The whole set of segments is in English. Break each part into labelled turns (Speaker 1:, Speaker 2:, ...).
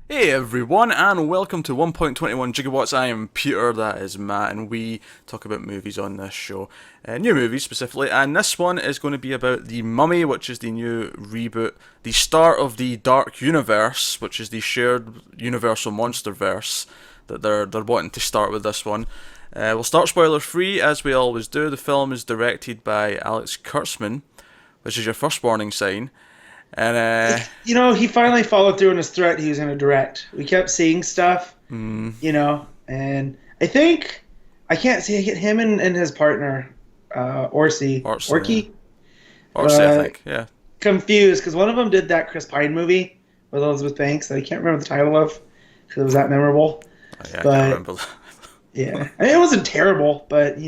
Speaker 1: Hey everyone, and welcome to 1.21 Gigawatts. I am Peter, that is Matt, and we talk about movies on this show. New movies specifically, and this one is going to be about The Mummy, which is the new reboot, the start of the Dark Universe, which is the shared Universal Monsterverse that they're wanting to start with this one. We'll start spoiler free, as we always do. The film is directed by Alex Kurtzman, which is your first warning sign. And
Speaker 2: He finally followed through on his threat he was going to direct. We kept seeing stuff, and I can't see him and his partner, Orky,
Speaker 1: I think, yeah.
Speaker 2: confused because one of them did that Chris Pine movie with Elizabeth Banks that I can't remember the title of because it was that memorable.
Speaker 1: Oh, yeah, I
Speaker 2: But
Speaker 1: can't remember that.
Speaker 2: yeah, I mean, it wasn't terrible, but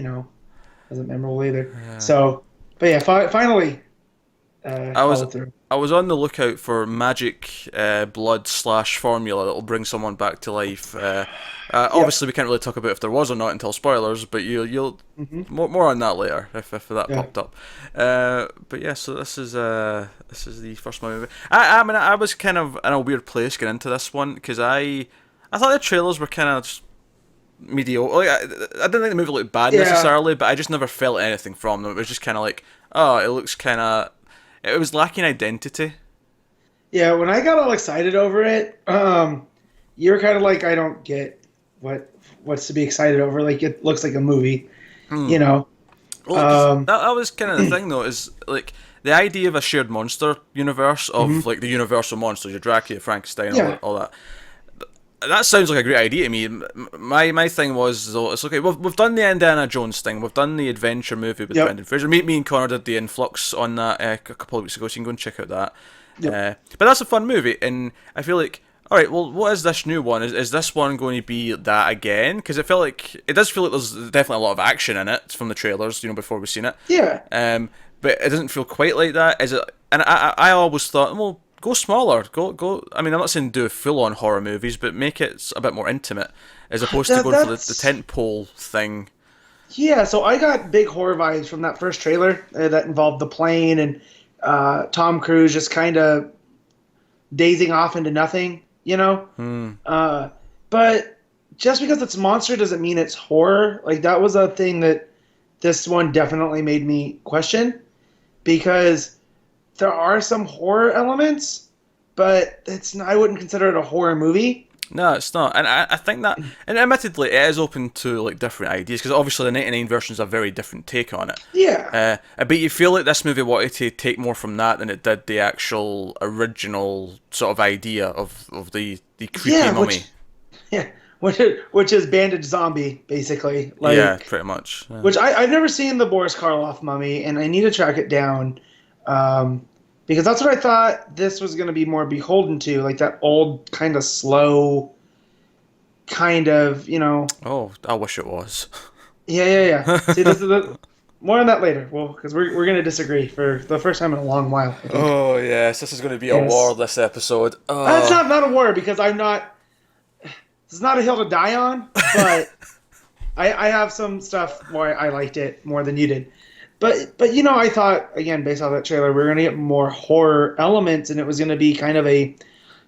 Speaker 2: wasn't memorable either.
Speaker 1: Yeah.
Speaker 2: So, but yeah, finally,
Speaker 1: I was
Speaker 2: followed through.
Speaker 1: I was on the lookout for magic blood slash formula that will bring someone back to life.
Speaker 2: Yep.
Speaker 1: Obviously, we can't really talk about if there was or not until spoilers, but you'll
Speaker 2: hmm
Speaker 1: more on that later if that
Speaker 2: Yeah.
Speaker 1: popped up. But yeah, so this is the first movie. I mean, I was kind of in a weird place getting into this one because I thought the trailers were kind of just mediocre. Like, I didn't think the movie looked bad
Speaker 2: Yeah.
Speaker 1: necessarily, but I just never felt anything from them. It was just kind of like, oh, it looks kind of. It was lacking identity.
Speaker 2: Yeah, when I got all excited over it, you were kind of like, I don't get what's to be excited over. Like it looks like a movie, you know.
Speaker 1: Well, 'cause
Speaker 2: Um,
Speaker 1: that was kind of the thing though, is like the idea of a shared monster universe
Speaker 2: mhm.
Speaker 1: of like the Universal monsters, your Dracula, Frankenstein,
Speaker 2: Yeah,
Speaker 1: all that. That sounds like a great idea to me. My thing was though, it's okay. We've done the Indiana Jones thing. We've done the adventure movie with
Speaker 2: yep,
Speaker 1: Brendan Fraser. Me and Connor did the Influx on that a couple of weeks ago, so you can go and check out that.
Speaker 2: yep.
Speaker 1: But that's a fun movie, and I feel like, all right, well, what is this new one? Is this one going to be that again? Because it does feel like there's definitely a lot of action in it from the trailers, before we've seen it.
Speaker 2: Yeah.
Speaker 1: But it doesn't feel quite like that. Is it? And I always thought, well, go smaller. Go. I mean, I'm not saying do full on horror movies, but make it a bit more intimate, as opposed to
Speaker 2: That,
Speaker 1: going for the
Speaker 2: that's
Speaker 1: tent pole thing.
Speaker 2: yeah. So I got big horror vibes from that first trailer that involved the plane and Tom Cruise just kind of dazing off into nothing, you know.
Speaker 1: Hmm.
Speaker 2: But just because it's monster doesn't mean it's horror. Like that was a thing that this one definitely made me question because there are some horror elements, but I wouldn't consider it a horror movie.
Speaker 1: No, it's not, and I think that, and admittedly, it is open to like different ideas because obviously the '99 version is a very different take on it.
Speaker 2: Yeah.
Speaker 1: But you feel like this movie wanted to take more from that than it did the actual original sort of idea of the creepy
Speaker 2: Yeah,
Speaker 1: mummy.
Speaker 2: yeah, which is Bandage Zombie basically.
Speaker 1: Yeah,
Speaker 2: Like
Speaker 1: pretty much. Yeah.
Speaker 2: which I've never seen the Boris Karloff mummy, and I need to track it down. Um, because that's what I thought this was going to be more beholden to, like that old kind of slow, kind of,
Speaker 1: Oh, I wish it was.
Speaker 2: yeah, yeah, yeah. See, this is more on that later. Well, because we're going to disagree for the first time in a long while, I think.
Speaker 1: Oh yes, this is going to be a war
Speaker 2: Yes.
Speaker 1: this episode.
Speaker 2: It's not a war because I'm not. This is not a hill to die on, but I have some stuff where I liked it more than you did. But I thought again based off that trailer, we were gonna get more horror elements, and it was gonna be kind of a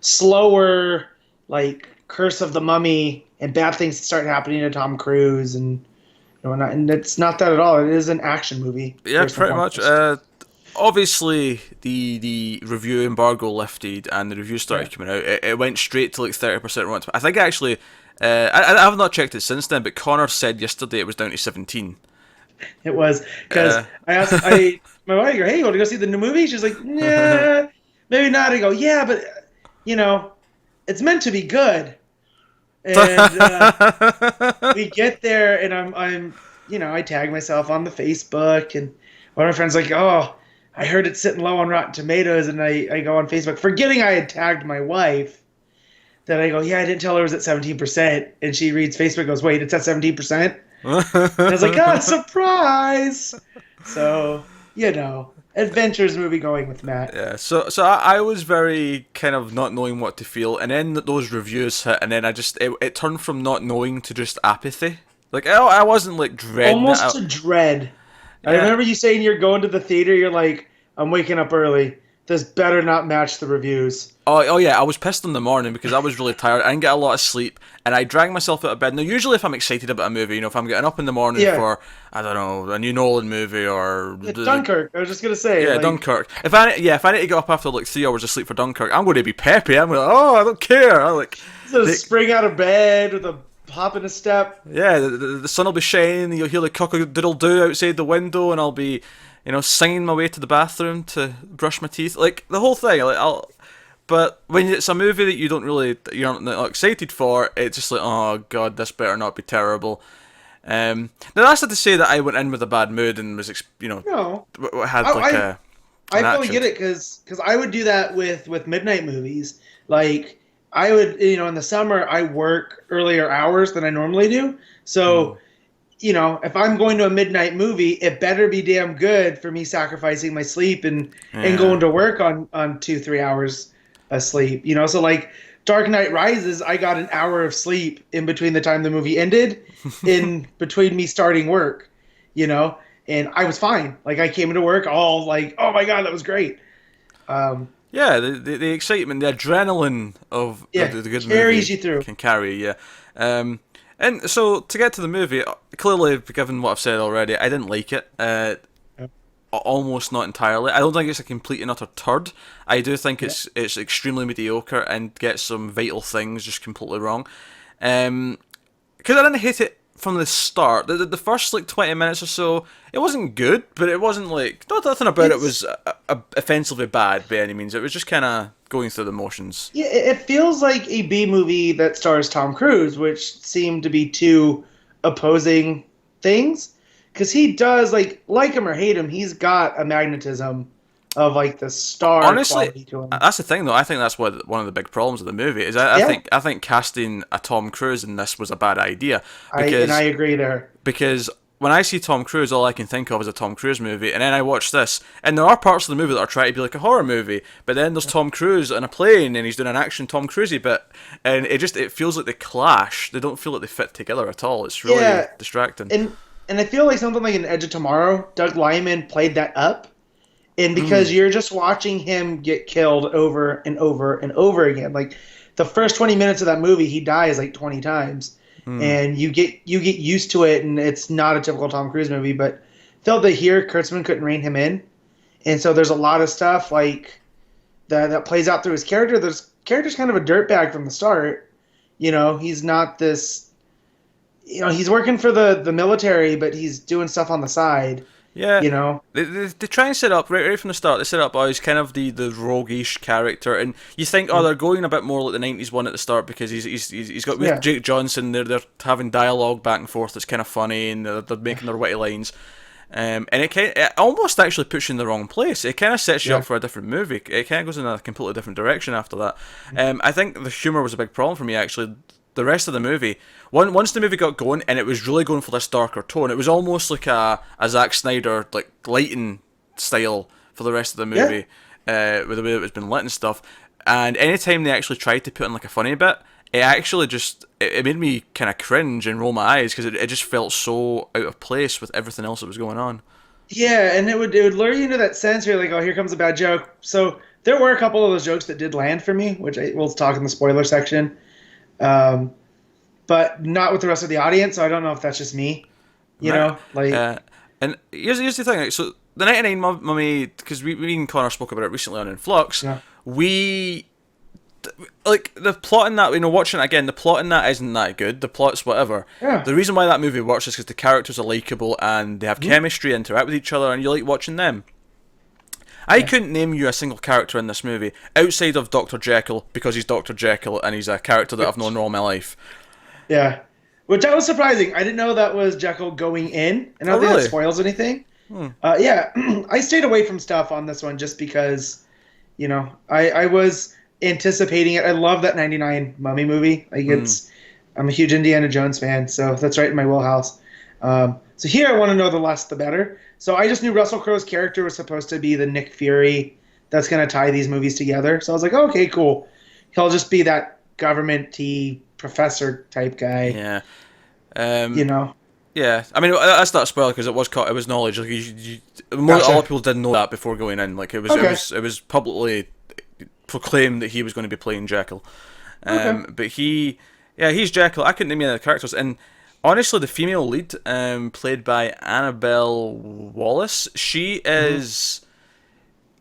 Speaker 2: slower, like Curse of the Mummy, and bad things start happening to Tom Cruise, and and it's not that at all. It is an action movie.
Speaker 1: Yeah,
Speaker 2: First and
Speaker 1: pretty much.
Speaker 2: foremost.
Speaker 1: Obviously, the review embargo lifted and the reviews
Speaker 2: Yeah.
Speaker 1: started coming out. It went straight to like 30% Rotten Tomatoes. I think actually, I have not checked it since then, but Connor said yesterday it was down to 17.
Speaker 2: It was because
Speaker 1: Uh,
Speaker 2: I asked my wife, I go, "Hey, you want to go see the new movie?" She's like, "Nah, maybe not." I go, "Yeah, but you know, it's meant to be good." And we get there, and I tag myself on the Facebook, and one of my friends like, "Oh, I heard it's sitting low on Rotten Tomatoes," and I go on Facebook, forgetting I had tagged my wife. Then I go, "Yeah, I didn't tell her it was at 17%," and she reads Facebook, and goes, "Wait, it's at 17%?" And I was like, "Ah, surprise!" So, adventures movie going with Matt.
Speaker 1: yeah, so I was very kind of not knowing what to feel, and then those reviews hit, and then it turned from not knowing to just apathy. Like I wasn't like dreading it.
Speaker 2: Almost to dread. I
Speaker 1: Yeah,
Speaker 2: remember you saying you're going to the theater, you're like, "I'm waking up early. this better not match the reviews.
Speaker 1: Oh yeah, I was pissed in the morning because I was really tired. I didn't get a lot of sleep, and I dragged myself out of bed. Now, usually, if I'm excited about a movie, if I'm getting up in the morning
Speaker 2: Yeah.
Speaker 1: for, I don't know, a new Nolan movie or
Speaker 2: Dunkirk. I was just gonna say.
Speaker 1: yeah,
Speaker 2: Like,
Speaker 1: Dunkirk. If I need to get up after like 3 hours of sleep for Dunkirk, I'm going to be peppy. I'm going, oh, I don't care. I like,
Speaker 2: just spring out of bed with a hop in a step.
Speaker 1: yeah, the sun will be shining. You'll hear the cock-a-doodle-doo outside the window, and I'll be, singing my way to the bathroom to brush my teeth. Like the whole thing. But when it's a movie that you're not excited for, it's just like, oh god, this better not be terrible. Now that's not to say that I went in with a bad mood and was,
Speaker 2: No,
Speaker 1: had like an
Speaker 2: I fully
Speaker 1: attitude.
Speaker 2: get it because I would do that with midnight movies. Like I would, in the summer I work earlier hours than I normally do. So, if I'm going to a midnight movie, it better be damn good for me sacrificing my sleep and going to work on 2-3 hours of sleep. So like Dark Knight Rises, I got an hour of sleep in between the time the movie ended, in between me starting work. And I was fine. Like I came into work all like, oh my god, that was great.
Speaker 1: Yeah, the excitement, the adrenaline of the good
Speaker 2: carries
Speaker 1: movie
Speaker 2: you through.
Speaker 1: can carry you. And so to get to the movie, clearly, given what I've said already, I didn't like it. Almost not entirely. I don't think it's a complete and utter turd. I do think it's extremely mediocre and gets some vital things just completely wrong. Because I didn't hate it from the start. The first like 20 minutes or so, it wasn't good, but it wasn't like nothing about it was offensively bad by any means. It was just kind of going through the motions.
Speaker 2: Yeah, it feels like a B movie that stars Tom Cruise, which seem to be two opposing things. Because he does, like him or hate him, he's got a magnetism of like the star quality to him.
Speaker 1: That's the thing, though. I think that's one of the big problems of the movie is I think casting a Tom Cruise in this was a bad idea.
Speaker 2: I agree there.
Speaker 1: Because when I see Tom Cruise, all I can think of is a Tom Cruise movie, and then I watch this, and there are parts of the movie that are trying to be like a horror movie, but then there's Tom Cruise on a plane, and he's doing an action Tom Cruisey bit, and it feels like they clash. They don't feel like they fit together at all. It's really distracting.
Speaker 2: And I feel like something like an Edge of Tomorrow, Doug Liman played that up. And because you're just watching him get killed over and over and over again. Like the first 20 minutes of that movie, he dies like 20 times. And you get used to it, and it's not a typical Tom Cruise movie, but felt that here Kurtzman couldn't rein him in. And so there's a lot of stuff like that plays out through his character. This character's kind of a dirtbag from the start. He's not this he's working for the military, but he's doing stuff on the side.
Speaker 1: Yeah, they try and set up right from the start. They set up he's kind of the roguish character, and you think, they're going a bit more like the '90s one at the start because he's got with Jake Johnson. They're having dialogue back and forth that's kind of funny, and they're making their witty lines. And it almost actually puts you in the wrong place. It kind of sets you up for a different movie. It kind of goes in a completely different direction after that. I think the humor was a big problem for me actually. The rest of the movie, once the movie got going and it was really going for this darker tone, it was almost like a Zack Snyder like lighting style for the rest of the movie, with the way it was been lit and stuff. And anytime they actually tried to put in like a funny bit, it actually just it made me kind of cringe and roll my eyes because it just felt so out of place with everything else that was going on.
Speaker 2: Yeah, and it would lure you into that sense where you're like, oh, here comes a bad joke. So there were a couple of those jokes that did land for me, which we'll talk in the spoiler section. But not with the rest of the audience, so I don't know if that's just me. And here's the thing. Like, so the '99 Mummy, because we and Connor spoke about it recently on Influx. Yeah. We like the plot in that. Watching it again, the plot in that isn't that good. The plot's whatever. Yeah. The reason why that movie works is because the characters are likable and they have chemistry, interact with each other, and you like watching them. I couldn't name you a single character in this movie outside of Dr. Jekyll because he's Dr. Jekyll and he's a character that I've known all my life. Yeah, which that was surprising. I didn't know that was Jekyll going in, and I don't think that spoils anything. I stayed away from stuff on this one just because, I was anticipating it. I love that '99 Mummy movie. Like I'm a huge Indiana Jones fan, so that's right in my wheelhouse. So here I want to know the less the better. So I just knew Russell Crowe's character was supposed to be the Nick Fury that's going to tie these movies together. So I was like, okay, cool. He'll just be that government-y professor type guy.
Speaker 1: Yeah. Yeah, I mean that's not a spoiler because it was knowledge. Like a lot of people didn't know that before going in. Like
Speaker 2: Okay.
Speaker 1: it was publicly proclaimed that he was going to be playing Jekyll.
Speaker 2: Okay.
Speaker 1: But he's Jekyll. I couldn't name any other characters. And honestly, the female lead, played by Annabelle Wallis, she is.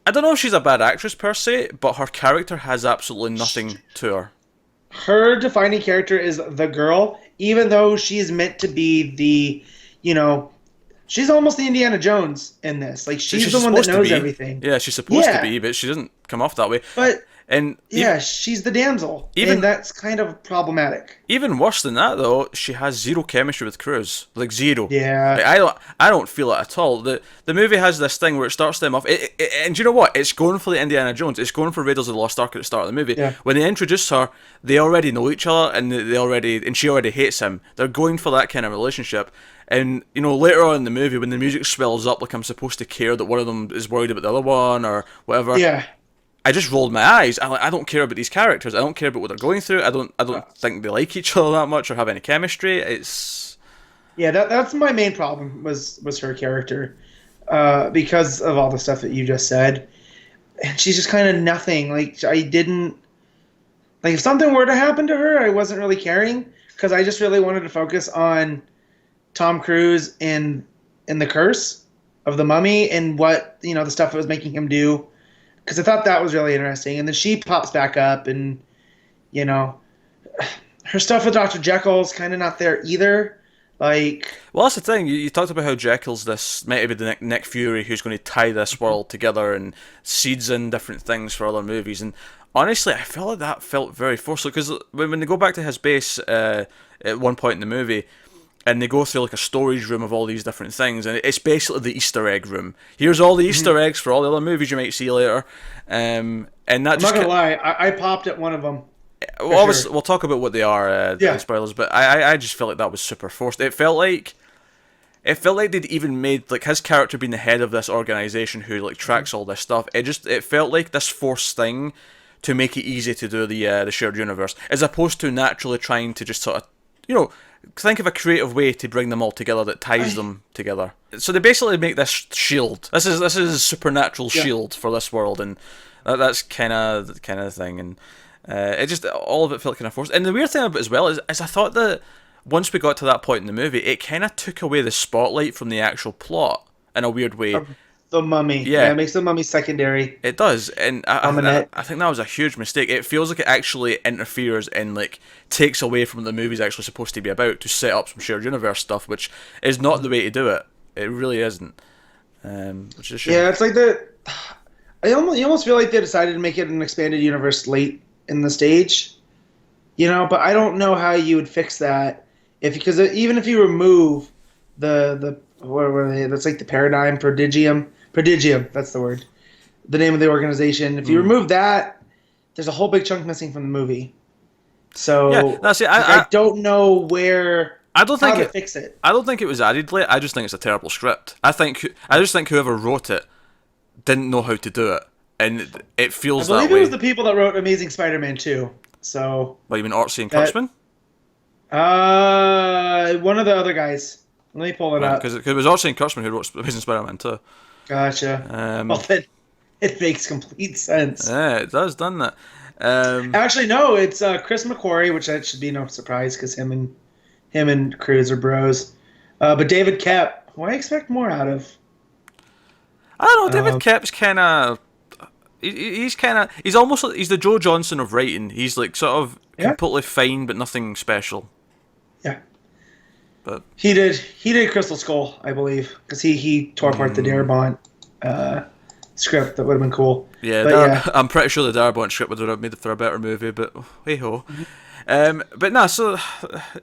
Speaker 1: I don't know if she's a bad actress per se, but her character has absolutely nothing to her.
Speaker 2: Her defining character is the girl, even though she's meant to be the, you know, she's almost the Indiana Jones in this. Like she's the one that knows everything.
Speaker 1: Yeah, she's supposed to be, but she doesn't come off that way.
Speaker 2: But
Speaker 1: and
Speaker 2: yeah, she's the damsel, and that's kind of problematic.
Speaker 1: Even worse than that, though, she has zero chemistry with Cruise, like zero.
Speaker 2: Yeah,
Speaker 1: like, I don't feel it at all. The movie has this thing where it starts them off, and you know what? It's going for the Indiana Jones. It's going for Raiders of the Lost Ark at the start of the movie.
Speaker 2: Yeah.
Speaker 1: When they introduce her, they already know each other, and she already hates him. They're going for that kind of relationship. And, you know, later on in the movie, when the music swells up, like I'm supposed to care that one of them is worried about the other one or whatever.
Speaker 2: Yeah.
Speaker 1: I just rolled my eyes. I don't care about these characters. I don't care about what they're going through. I don't think they like each other that much or have any chemistry. It's
Speaker 2: that's my main problem was her character, because of all the stuff that you just said, and she's just kind of nothing. Like I didn't like if something were to happen to her, I wasn't really caring because I just really wanted to focus on Tom Cruise and the curse of the mummy and what the stuff it was making him do. Because I thought that was really interesting. And then she pops back up and, her stuff with Dr. Jekyll's kind of not there either. Like,
Speaker 1: well, that's the thing. You talked about how Jekyll's this might be the Nick Fury who's going to tie this world together and seeds in different things for other movies. And honestly, I felt like that felt very forced. Because when they go back to his base at one point in the movie, and they go through like a storage room of all these different things, and it's basically the Easter egg room. Here's all the Easter eggs for all the other movies you might see later. And that
Speaker 2: I'm not gonna lie, I popped at one of them.
Speaker 1: We'll talk about what they are, spoilers, but I just felt like that was super forced. It felt like they'd even made like his character being the head of this organization who like tracks all this stuff. It felt like this forced thing to make it easy to do the shared universe, as opposed to naturally trying to just sort of think of a creative way to bring them all together that ties them together. So they basically make this shield. This is a supernatural shield for this world, and that's kind of the thing. And it just all of it felt kind of forced. And the weird thing about it as well is I thought that once we got to that point in the movie, it kind of took away the spotlight from the actual plot in a weird way.
Speaker 2: The mummy. Yeah, it makes the mummy secondary.
Speaker 1: It does, and I think that was a huge mistake. It feels like it actually interferes and like takes away from what the movie's actually supposed to be about to set up some shared universe stuff, which is not the way to do it. It really isn't. Which is a shame.
Speaker 2: Yeah, it's like you almost feel like they decided to make it an expanded universe late in the stage, but I don't know how you would fix that because even if you remove the what were they? That's like the paradigm Prodigium, that's the word. The name of the organization. If you remove that, there's a whole big chunk missing from the movie. So
Speaker 1: that's it.
Speaker 2: I don't know how to fix it.
Speaker 1: I don't think it was added late. I just think it's a terrible script. I just think whoever wrote it didn't know how to do it, and it feels that way.
Speaker 2: I believe it was the people that wrote Amazing Spider-Man 2. So.
Speaker 1: What, you mean Artsy and Kurtzman?
Speaker 2: One of the other guys. Let me pull it up.
Speaker 1: Because it was Artsy and Kurtzman who wrote Amazing Spider-Man 2.
Speaker 2: Gotcha. Well, then it makes complete sense.
Speaker 1: Yeah, it does, doesn't it?
Speaker 2: Actually, no, it's Chris McQuarrie, which that should be no surprise because him and Cruise are bros. But David Koepp, who I expect more out of.
Speaker 1: I don't know. David Koepp's kind of. He's almost like he's the Joe Johnson of writing. He's like sort of completely fine, but nothing special.
Speaker 2: Yeah.
Speaker 1: But
Speaker 2: he did Crystal Skull, I believe, because he tore apart the Darabont script. That would have been cool.
Speaker 1: Yeah, I'm pretty sure the Darabont script would have made it for a better movie, but hey ho. But no, so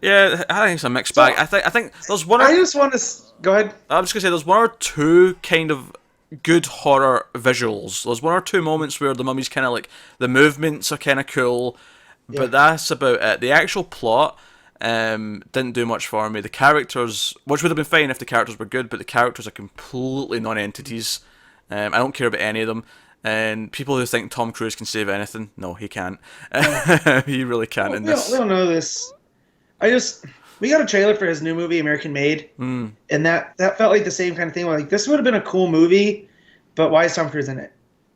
Speaker 1: yeah, I think it's a mixed bag. I think there's one.
Speaker 2: I just want to go ahead.
Speaker 1: I'm just gonna say there's one or two kind of good horror visuals. There's one or two moments where the mummy's kind of like the movements are kind of cool, but that's about it. The actual plot didn't do much for me. The characters, which would have been fine if the characters were good, but the characters are completely non-entities. I don't care about any of them. And people who think Tom Cruise can save anything, no, he can't. He really can't in this.
Speaker 2: We don't know this. I just we got a trailer for his new movie, American Made, and that felt like the same kind of thing. Like this would have been a cool movie, but why is Tom Cruise in it?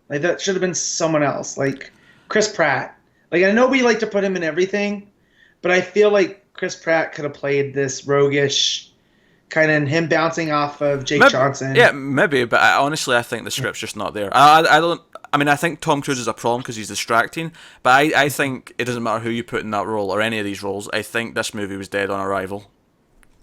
Speaker 2: Like that should have been someone else, like Chris Pratt. Like I know we like to put him in everything, but I feel like Chris Pratt could have played this roguish kind of him bouncing off of Jake Johnson.
Speaker 1: Yeah, maybe, but honestly, I think the script's just not there. I don't. I mean, I think Tom Cruise is a problem because he's distracting, but I think it doesn't matter who you put in that role or any of these roles. I think this movie was dead on arrival.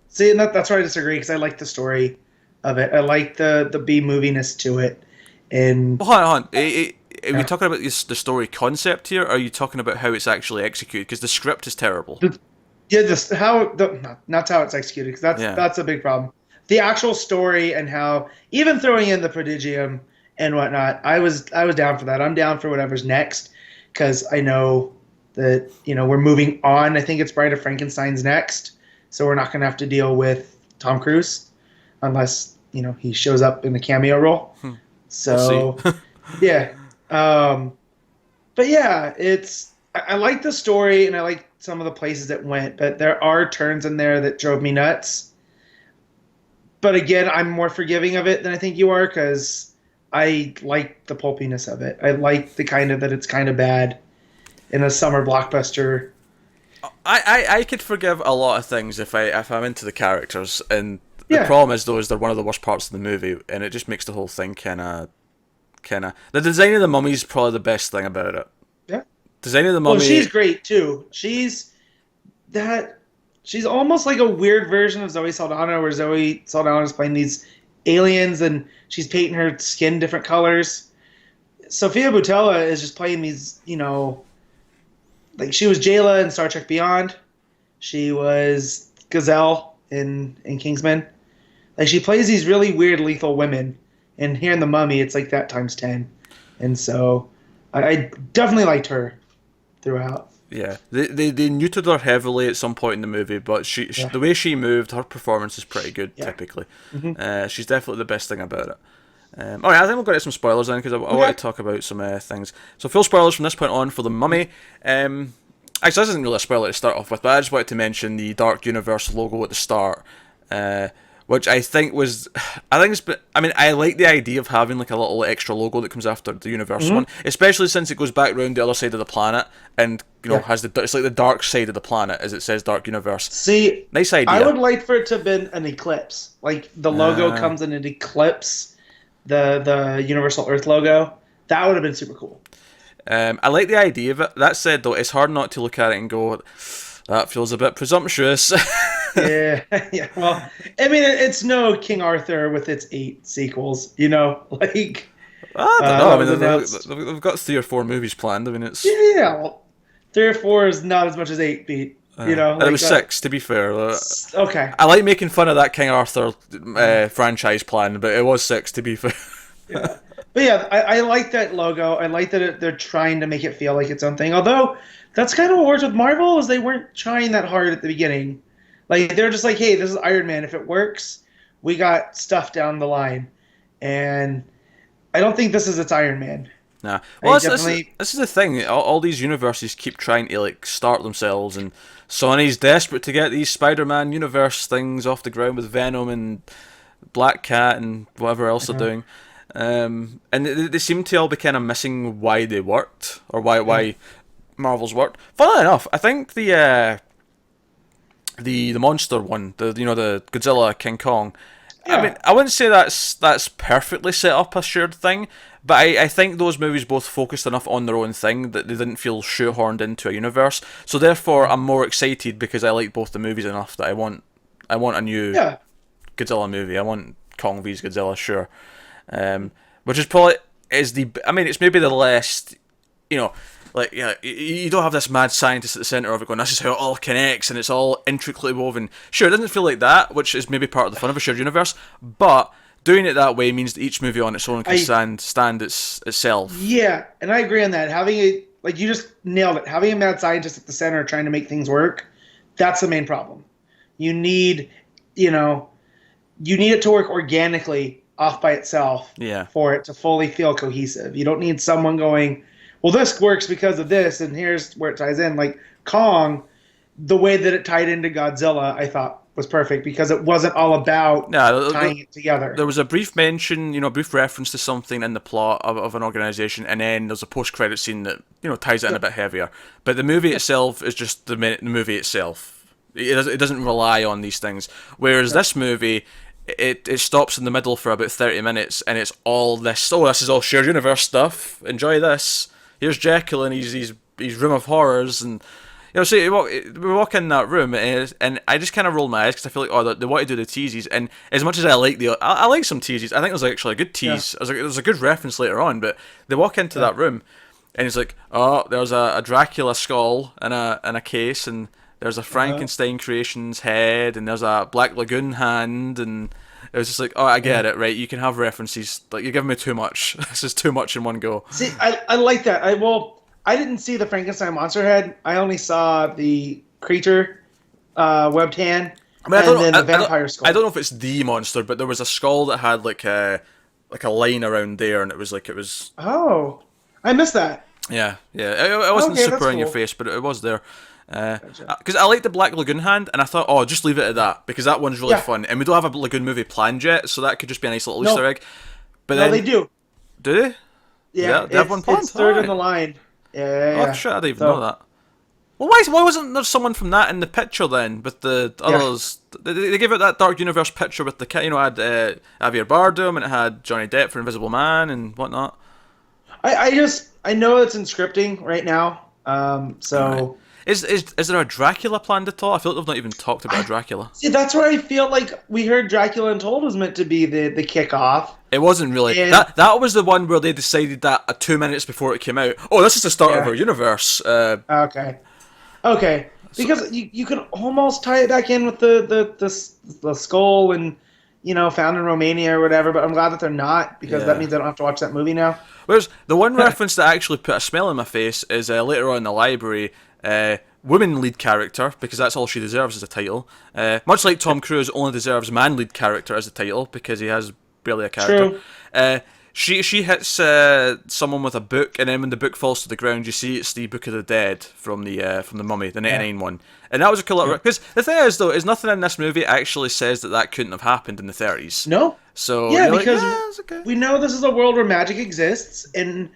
Speaker 2: See, and that's where I disagree because I like the story of it. I like the B moviness to it. And
Speaker 1: well, hold on. Are we talking about the story concept here, or are you talking about how it's actually executed? Because the script is terrible.
Speaker 2: Not how it's executed, because that's a big problem. The actual story and how, even throwing in the prodigium and whatnot, I was down for that. I'm down for whatever's next, because I know that we're moving on. I think it's Bride of Frankenstein's next, so we're not going to have to deal with Tom Cruise unless he shows up in a cameo role. So
Speaker 1: we'll see.
Speaker 2: yeah, but yeah, I like the story and I like some of the places it went, but there are turns in there that drove me nuts. But again, I'm more forgiving of it than I think you are, because I like the pulpiness of it. I like the kind of that it's kind of bad in a summer blockbuster.
Speaker 1: I could forgive a lot of things if I'm into the characters, and the problem is though is they're one of the worst parts of the movie, and it just makes the whole thing kind of. The design of the mummy is probably the best thing about it.
Speaker 2: Yeah.
Speaker 1: Design of the mummy.
Speaker 2: Well, she's great too. She's almost like a weird version of Zoe Saldana, where Zoe Saldana is playing these aliens and she's painting her skin different colors. Sofia Boutella is just playing these, like she was Jayla in Star Trek Beyond. She was Gazelle in Kingsman. Like she plays these really weird lethal women. And here in The Mummy, it's like that times 10. And so I definitely liked her throughout.
Speaker 1: Yeah, they neutered her heavily at some point in the movie, but she the way she moved, her performance is pretty good, typically. Mm-hmm. She's definitely the best thing about it. All right, I think we'll get some spoilers then, because I want to talk about some things. So full spoilers from this point on for The Mummy. Actually, this isn't really a spoiler to start off with, but I just wanted to mention the Dark Universe logo at the start. Which I think I like the idea of having like a little extra logo that comes after the Universal one, especially since it goes back round the other side of the planet and has it's like the dark side of the planet, as it says Dark Universe.
Speaker 2: See,
Speaker 1: nice idea.
Speaker 2: I would like for it to have been an eclipse, like the logo comes in an eclipse, the Universal Earth logo. That would have been super cool.
Speaker 1: I like the idea of it. That said, though, it's hard not to look at it and go, that feels a bit presumptuous.
Speaker 2: Yeah. Well, I mean, it's no King Arthur with its 8 sequels, like.
Speaker 1: I don't know. I mean, they've got 3 or 4 movies planned. I mean, it's.
Speaker 2: Yeah, well, 3 or 4 is not as much as 8, Pete.
Speaker 1: And it was 6, to be fair.
Speaker 2: Okay.
Speaker 1: I like making fun of that King Arthur franchise plan, but it was 6, to be fair.
Speaker 2: Yeah. But yeah, I like that logo. I like that they're trying to make it feel like its own thing. Although, that's kind of what works with Marvel, is they weren't trying that hard at the beginning. Like, they're just like, hey, this is Iron Man. If it works, we got stuff down the line. And I don't think this is its Iron Man.
Speaker 1: Nah. Well, this is the thing. All these universes keep trying to, like, start themselves, and Sony's desperate to get these Spider-Man universe things off the ground with Venom and Black Cat and whatever else they're doing. And they seem to all be kind of missing why they worked, or why Marvel's worked. Funnily enough, I think the monster one, the Godzilla King Kong. Yeah. I mean, I wouldn't say that's perfectly set up a shared thing, but I think those movies both focused enough on their own thing that they didn't feel shoehorned into a universe. So therefore, I'm more excited because I like both the movies enough that I want a new Godzilla movie. I want Kong vs Godzilla, sure. Which is probably it's maybe the less, like, you don't have this mad scientist at the centre of it going, this is how it all connects and it's all intricately woven. Sure, it doesn't feel like that, which is maybe part of the fun of a shared universe, but doing it that way means that each movie on its own can stand itself. Yeah,
Speaker 2: and I agree on that. Having like you just nailed it, having a mad scientist at the centre trying to make things work, that's the main problem. You need, you need it to work organically off by itself for it to fully feel cohesive. You don't need someone going, well, this works because of this, and here's where it ties in. Like Kong, the way that it tied into Godzilla, I thought was perfect because it wasn't all about
Speaker 1: No,
Speaker 2: tying it together.
Speaker 1: there was a brief mention, brief reference to something in the plot of an organization, and then there's a post-credit scene that ties it in a bit heavier. But the movie itself is just the movie itself. It doesn't rely on these things. Whereas this movie, it stops in the middle for about 30 minutes, and it's all this. Oh, this is all shared universe stuff. Enjoy this. Here's Jekyll and his room of horrors, and so we walk in that room, and I just kind of roll my eyes because I feel like, oh, they want to do the teases, and as much as I like I like some teases, I think there's actually a good tease. Yeah. There's a good reference later on, but they walk into that room, and it's like, oh, there's a Dracula skull in a case, and there's a Frankenstein creation's head, and there's a Black Lagoon hand, and it was just like, oh, I get it, right? You can have references, like you're giving me too much. This is too much in one go.
Speaker 2: See, I like that. I didn't see the Frankenstein monster head. I only saw the creature webbed hand, then the vampire skull.
Speaker 1: I don't know if it's the monster, but there was a skull that had like a line around there, and it was.
Speaker 2: Oh, I missed that.
Speaker 1: Yeah. It wasn't super in your face, but it was there. Because I like the Black Lagoon hand, and I thought, oh, just leave it at that because that one's really fun, and we don't have a Lagoon movie planned yet, so that could just be a nice little Easter egg. But then,
Speaker 2: they do.
Speaker 1: Do they?
Speaker 2: Yeah,
Speaker 1: they have one planned.
Speaker 2: It's third in the line. Yeah.
Speaker 1: Oh shit! I didn't even know that. Well, why wasn't there someone from that in the picture then with the others? They gave it that Dark Universe picture with the it had Javier Bardem, and it had Johnny Depp for Invisible Man and whatnot.
Speaker 2: I know it's in scripting right now. So.
Speaker 1: Right. Is there a Dracula planned at all? I feel like they've not even talked about Dracula.
Speaker 2: See, that's where I feel like we heard Dracula Untold was meant to be the kickoff.
Speaker 1: It wasn't really. And that was the one where they decided that 2 minutes before it came out. Oh, this is the start of our universe.
Speaker 2: Okay. Because you can almost tie it back in with the skull and found in Romania or whatever. But I'm glad that they're not because that means I don't have to watch that movie now.
Speaker 1: Whereas the one reference that actually put a smile on my face is later on in the library. Woman lead character, because that's all she deserves as a title. Much like Tom Cruise only deserves man lead character as a title because he has barely a character. True. She hits someone with a book, and then when the book falls to the ground, you see it's the Book of the Dead from the Mummy, the 99 one. And that was a cool little... Because the thing is, though, is nothing in this movie actually says that couldn't have happened in the 30s.
Speaker 2: No.
Speaker 1: So
Speaker 2: because we know this is a world where magic exists, and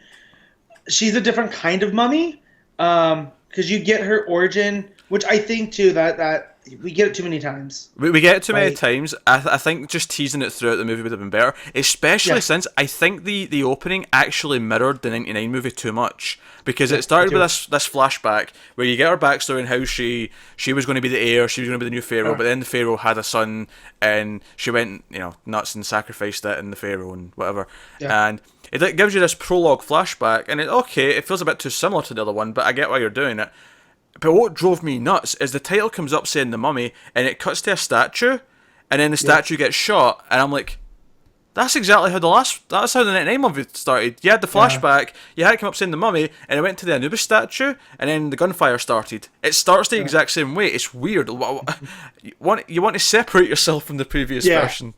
Speaker 2: she's a different kind of mummy. Because you get her origin, which I think too that we get it too many times.
Speaker 1: We get it too many times. I think just teasing it throughout the movie would have been better, especially since I think the opening actually mirrored the 99 movie too much, because it started with this flashback where you get her backstory and how she was going to be the heir, she was going to be the new pharaoh, but then the pharaoh had a son and she went nuts and sacrificed it in the pharaoh and whatever, and it gives you this prologue flashback, and it feels a bit too similar to the other one, but I get why you're doing it. But what drove me nuts is the title comes up saying The Mummy, and it cuts to a statue, and then the statue gets shot, and I'm like, that's exactly how that's how the 99 movie started. You had the flashback, you had it come up saying The Mummy, and it went to the Anubis statue, and then the gunfire started. It starts the exact same way. It's weird. You want to separate yourself from the previous version.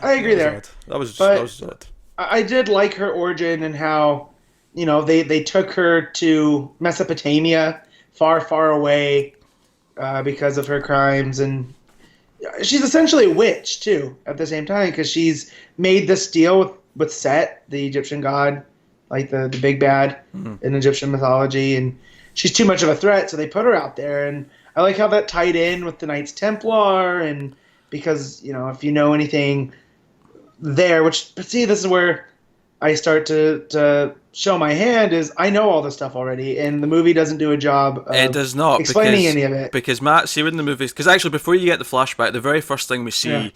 Speaker 2: I agree there.
Speaker 1: That was odd.
Speaker 2: I did like her origin and how, they took her to Mesopotamia, far, far away, because of her crimes, and she's essentially a witch too at the same time because she's made this deal with Set, the Egyptian god, like the big bad in Egyptian mythology, and she's too much of a threat, so they put her out there. And I like how that tied in with the Knights Templar, and because if you know anything there, but see, this is where I start to show my hand, is I know all this stuff already, and the movie doesn't do a job of explaining any of it. Because
Speaker 1: Matt, see, when the movies, because actually before you get the flashback, the very first thing we see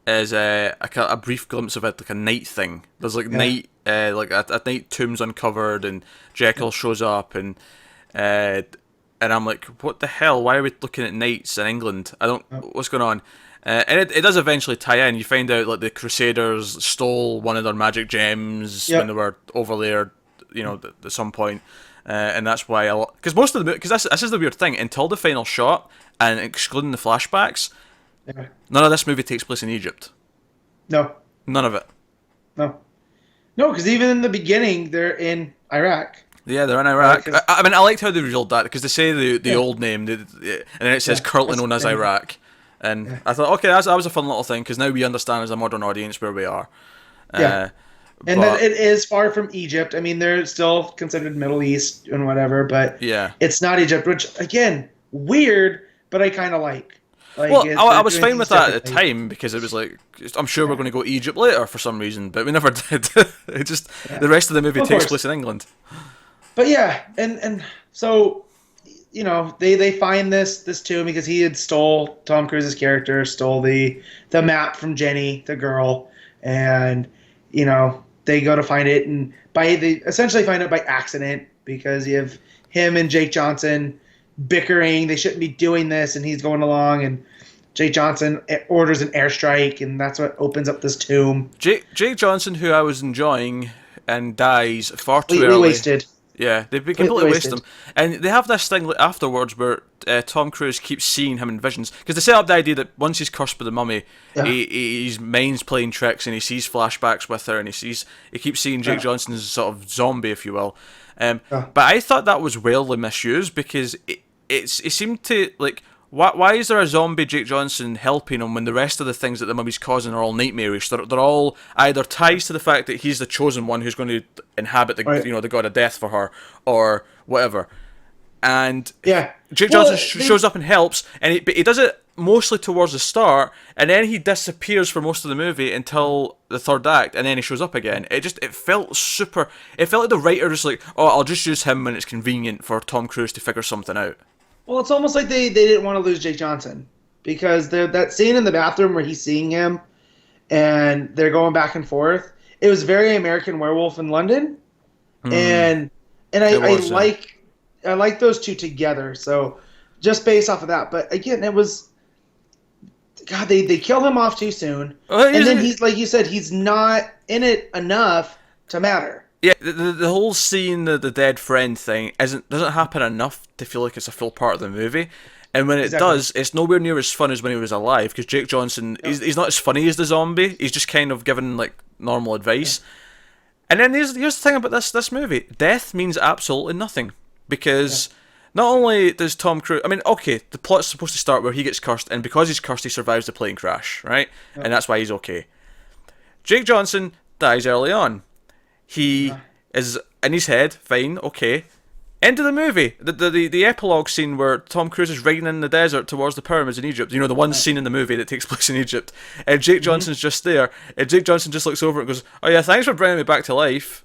Speaker 1: is a brief glimpse of it, like a night thing. There's night, like a night tomb's uncovered, and Jekyll shows up, and I'm like, what the hell? Why are we looking at knights in England? What's going on? And it does eventually tie in. You find out like the Crusaders stole one of their magic gems when they were over there, at some point, and that's why because most of the because this is the weird thing. Until the final shot, and excluding the flashbacks, none of this movie takes place in Egypt.
Speaker 2: No,
Speaker 1: none of it.
Speaker 2: No, because even in the beginning, they're in Iraq.
Speaker 1: Yeah, they're in Iraq.
Speaker 2: 'Cause-
Speaker 1: I mean, I liked how they revealed that because they say the old name, and then it says currently known as Iraq. And I thought, okay, that was a fun little thing because now we understand as a modern audience where we are.
Speaker 2: Yeah. And then it is far from Egypt. I mean, they're still considered Middle East and whatever, but it's not Egypt, which, again, weird, but I kind of like.
Speaker 1: Well, I was fine with that at the time because it was like, I'm sure we're going to go to Egypt later for some reason, but we never did. It just, the rest of the movie takes place in England.
Speaker 2: But yeah, and so, you know, they find this tomb because he had stole Tom Cruise's character, stole the map from Jenny, the girl, and, you know, they go to find it, and they essentially find it by accident because you have him and Jake Johnson bickering. They shouldn't be doing this, and he's going along, and Jake Johnson orders an airstrike, and that's what opens up this tomb.
Speaker 1: Jake Johnson, who I was enjoying, and dies far too early.
Speaker 2: Wasted.
Speaker 1: Yeah, they completely wasted him. And they have this thing afterwards where Tom Cruise keeps seeing him in visions. Because they set up the idea that once he's cursed by the mummy, his mind's playing tricks and he sees flashbacks with her and he keeps seeing Jake Johnson's sort of zombie, if you will. But I thought that was rarely misused because it seemed to, like, why is there a zombie Jake Johnson helping him when the rest of the things that the mummy's causing are all nightmarish? They're all either ties to the fact that he's the chosen one who's going to inhabit the the god of death for her, or whatever. And Jake Johnson shows up and helps, and he does it mostly towards the start, and then he disappears for most of the movie until the third act, and then he shows up again. It felt super. It felt like the writer was like, oh, I'll just use him when it's convenient for Tom Cruise to figure something out.
Speaker 2: Well, it's almost like they didn't want to lose Jake Johnson because that scene in the bathroom where he's seeing him and they're going back and forth. It was very American Werewolf in London, and I like those two together. So just based off of that, but again, it was they killed him off too soon, and then he's like you said, he's not in it enough to matter.
Speaker 1: Yeah, the whole seeing the dead friend thing doesn't happen enough to feel like it's a full part of the movie, and when it does, it's nowhere near as fun as when he was alive. Because Jake Johnson, he's not as funny as the zombie. He's just kind of giving like normal advice. And then here's the thing about this movie: death means absolutely nothing because not only does Tom Cruise, I mean, okay, the plot's supposed to start where he gets cursed, and because he's cursed, he survives the plane crash, right? And that's why he's okay. Jake Johnson dies early on. He is in his head, fine, okay. End of the movie. The epilogue scene where Tom Cruise is riding in the desert towards the pyramids in Egypt. You know, the one scene in the movie that takes place in Egypt. And Jake Johnson's just there. And Jake Johnson just looks over and goes, oh yeah, thanks for bringing me back to life.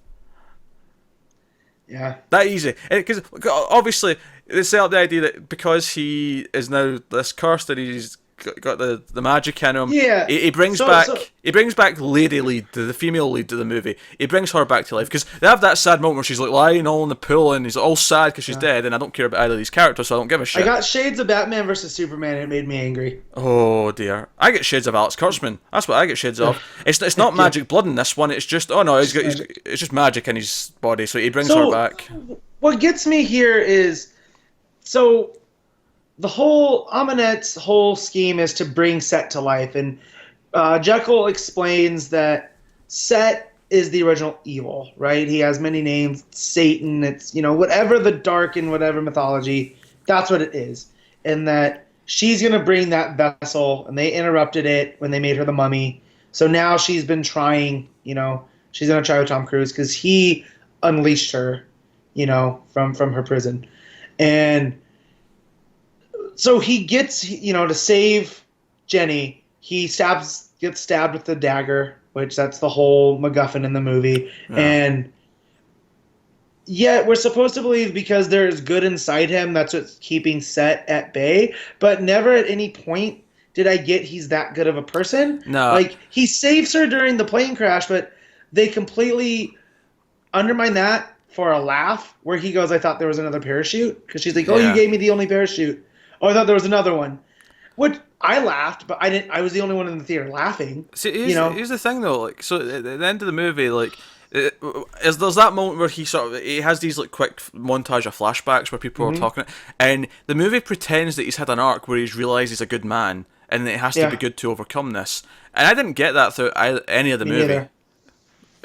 Speaker 2: Yeah.
Speaker 1: That easy. Because obviously, they set up the idea that because he is now this cursed that he's got the magic in him.
Speaker 2: Yeah.
Speaker 1: He brings back Lady Lead, the female lead to the movie. He brings her back to life because they have that sad moment where she's like lying all in the pool and he's all sad because she's dead, and I don't care about either of these characters, so I don't give a shit.
Speaker 2: I got shades of Batman versus Superman, and it made me angry.
Speaker 1: Oh dear, I get shades of Alex Kurtzman. That's what I get shades of. It's not magic blood in this one. It's just it's just magic in his body, so he brings her back.
Speaker 2: What gets me here is the whole Amanet's whole scheme is to bring Set to life, and Jekyll explains that Set is the original evil, right? He has many names, Satan, it's, whatever the dark in whatever mythology, that's what it is. And that she's going to bring that vessel, and they interrupted it when they made her the mummy. So now she's been trying, she's going to try with Tom Cruise because he unleashed her, from her prison. And so he gets, to save Jenny, he gets stabbed with the dagger, which that's the whole MacGuffin in the movie. Yeah. And yet we're supposed to believe because there's good inside him, that's what's keeping Set at bay. But never at any point did I get he's that good of a person.
Speaker 1: No.
Speaker 2: Like, he saves her during the plane crash, but they completely undermine that for a laugh, where he goes, I thought there was another parachute. Because she's like, oh, you gave me the only parachute. Oh, I thought there was another one. Which I laughed, but I didn't. I was the only one in the theater laughing.
Speaker 1: See, here's the thing though. Like, so at the end of the movie, like, there's that moment where he has these like quick montage of flashbacks where people are talking, and the movie pretends that he's had an arc where he's realised he's a good man, and it has to be good to overcome this. And I didn't get that through any of the movie.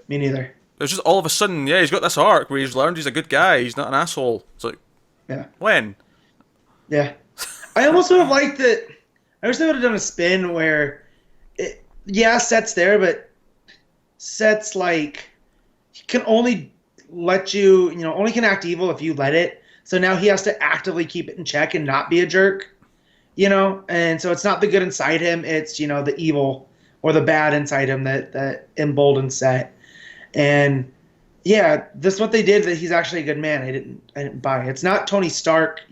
Speaker 2: Me neither.
Speaker 1: It's just all of a sudden, yeah, he's got this arc where he's learned he's a good guy. He's not an asshole. It's like,
Speaker 2: Yeah.
Speaker 1: when?
Speaker 2: Yeah. I almost would have liked that. I wish they would have done a spin where, Set's there, but Set's like, he can only let you, only can act evil if you let it. So now he has to actively keep it in check and not be a jerk, And so it's not the good inside him. It's, the evil or the bad inside him that emboldens Set. And yeah, this is what they did. That he's actually a good man. I didn't buy it. It's not Tony Stark,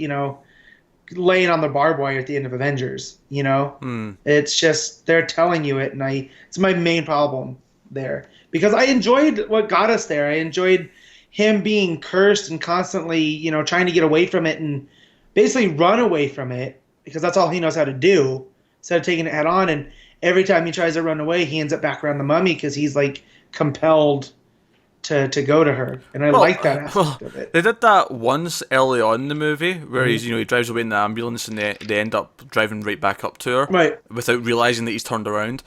Speaker 2: laying on the barbed wire at the end of Avengers. It's just they're telling you it, and it's my main problem there because I enjoyed what got us there. I enjoyed him being cursed and constantly, trying to get away from it and basically run away from it because that's all he knows how to do instead of taking it head on. And every time he tries to run away, he ends up back around the mummy because he's like compelled to go to her, and I like that aspect of it.
Speaker 1: They did that once early on in the movie where he's, he drives away in the ambulance and they end up driving right back up to her,
Speaker 2: right,
Speaker 1: without realizing that he's turned around.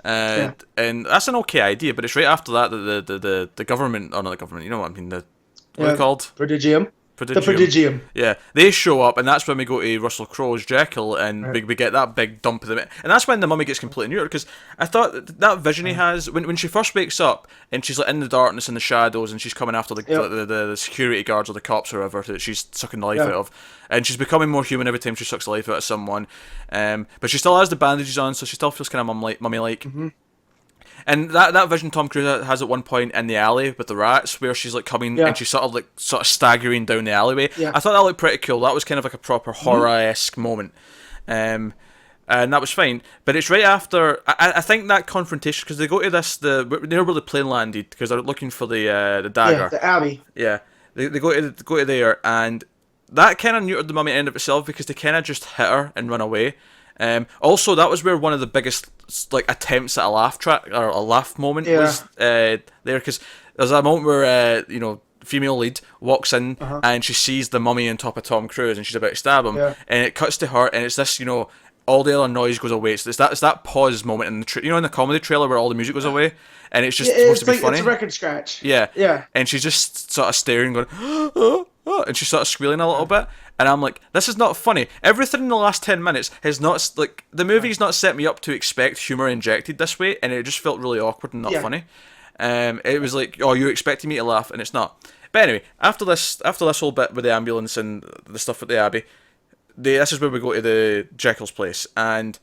Speaker 1: And that's an okay idea, but it's right after that that the government, or not the government, you know what I mean, what are they called?
Speaker 2: Prodigium.
Speaker 1: The
Speaker 2: Prodigium.
Speaker 1: Yeah, they show up, and that's when we go to Russell Crowe's Jekyll, and we get that big dump of them. And that's when the mummy gets completely neutered, because I thought that vision he has, when she first wakes up, and she's like in the darkness and the shadows, and she's coming after the security guards or the cops or whatever that she's sucking the life out of, and she's becoming more human every time she sucks the life out of someone. But she still has the bandages on, so she still feels kind of mummy-like. Mm-hmm. And that vision Tom Cruise has at one point in the alley with the rats, where she's like coming and she's sort of staggering down the alleyway. Yeah. I thought that looked pretty cool. That was kind of like a proper horror-esque moment. And that was fine. But it's right after, I think that confrontation, because they go to near where the plane landed, because they're looking for the dagger.
Speaker 2: Yeah, the Abbey.
Speaker 1: Yeah. They go to there, and that kind of neutered the mummy in and of itself, because they kind of just hit her and run away. Also, that was where one of the biggest attempts at a laugh track or a laugh moment was there, because there's a moment where female lead walks in and she sees the mummy on top of Tom Cruise and she's about to stab him, and it cuts to her, and it's this all the other noise goes away. So it's that pause moment in the in the comedy trailer where all the music goes away, and it's just supposed to be funny.
Speaker 2: It's a record scratch.
Speaker 1: Yeah. And she's just sort of staring, going, and she starts squealing a little bit. And I'm like, this is not funny. Everything in the last 10 minutes has not, the movie's not set me up to expect humour injected this way, and it just felt really awkward and not funny. It was like, oh, you're expecting me to laugh, and it's not. But anyway, after this whole bit with the ambulance and the stuff at the Abbey, this is where we go to the Jekyll's place, and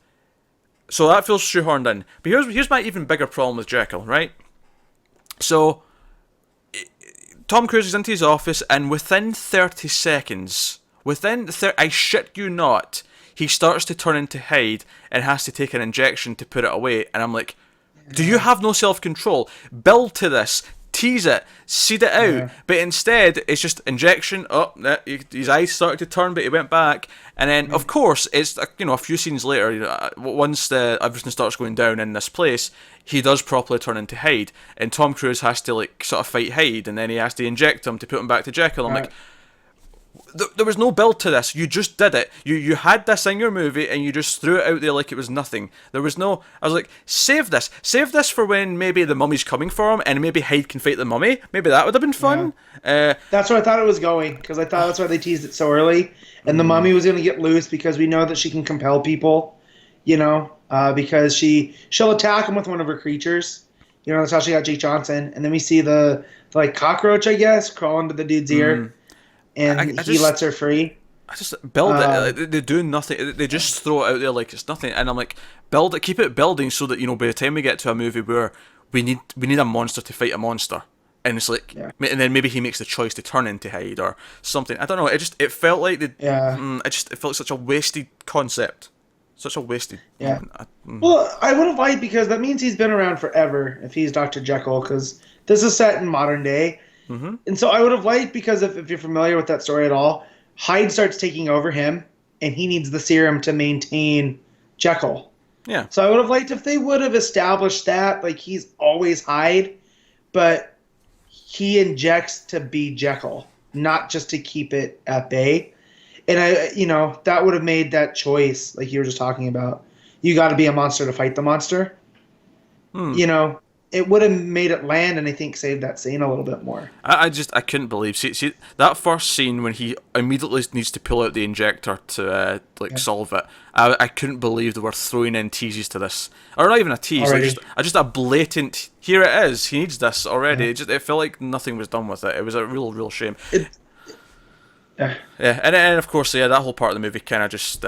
Speaker 1: so that feels shoehorned in. But here's my even bigger problem with Jekyll, right? So, Tom Cruise is into his office, and within 30 seconds... I shit you not, he starts to turn into Hyde and has to take an injection to put it away. And I'm like, do you have no self-control? Build to this. Tease it. Seed it out. Yeah. But instead, it's just injection. Oh, his eyes started to turn, but he went back. And then, of course, it's a few scenes later, once everything starts going down in this place, he does properly turn into Hyde. And Tom Cruise has to, sort of fight Hyde. And then he has to inject him to put him back to Jekyll. I'm like... There was no build to this. You just did it. You had this in your movie and you just threw it out there like it was nothing. There was no... I was like, save this. Save this for when maybe the mummy's coming for him and maybe Hyde can fight the mummy. Maybe that would have been fun. Yeah.
Speaker 2: That's where I thought it was going, because I thought that's why they teased it so early. And the mummy was going to get loose because we know that she can compel people, because she'll attack him with one of her creatures. That's how she got Jake Johnson. And then we see the cockroach, I guess, crawl into the dude's ear. And he lets her free.
Speaker 1: I just build it. They do nothing. They just throw it out there like it's nothing. And I'm like, build it, keep it building so that by the time we get to a movie where we need a monster to fight a monster, and it's like, and then maybe he makes the choice to turn into Hyde or something. I don't know. It felt like it felt like such a wasted concept. Such a wasted.
Speaker 2: Yeah. Well, I would have liked, because that means he's been around forever if he's Dr. Jekyll, because this is set in modern day. Mm-hmm. And so I would have liked, because if you're familiar with that story at all, Hyde starts taking over him, and he needs the serum to maintain Jekyll.
Speaker 1: Yeah.
Speaker 2: So I would have liked if they would have established that, he's always Hyde, but he injects to be Jekyll, not just to keep it at bay. And that would have made that choice, like you were just talking about. You got to be a monster to fight the monster. it would have made it land, and I think saved that scene a little bit more.
Speaker 1: I couldn't believe. See that first scene when he immediately needs to pull out the injector to solve it. I couldn't believe they were throwing in teases to this, or not even a tease, like just a blatant. Here it is. He needs this already. It felt like nothing was done with it. It was a real shame. Yeah, and of course, that whole part of the movie kind of just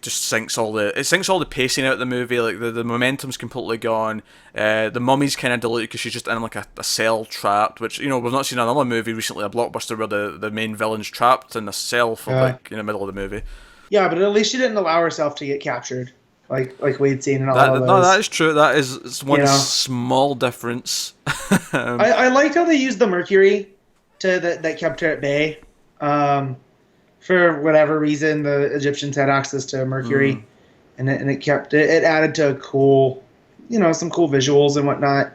Speaker 1: sinks all the pacing out of the movie. Like the momentum's completely gone. The mummy's kind of diluted because she's just in like a cell trapped, which we've not seen another movie recently, a blockbuster where the main villain's trapped in a cell for in the middle of the movie.
Speaker 2: Yeah, but at least she didn't allow herself to get captured, like we'd seen in all of those.
Speaker 1: No, that is true. That is one small difference.
Speaker 2: I liked how they used the mercury that kept her at bay. For whatever reason, the Egyptians had access to mercury, and it kept it. It added to cool, some cool visuals and whatnot.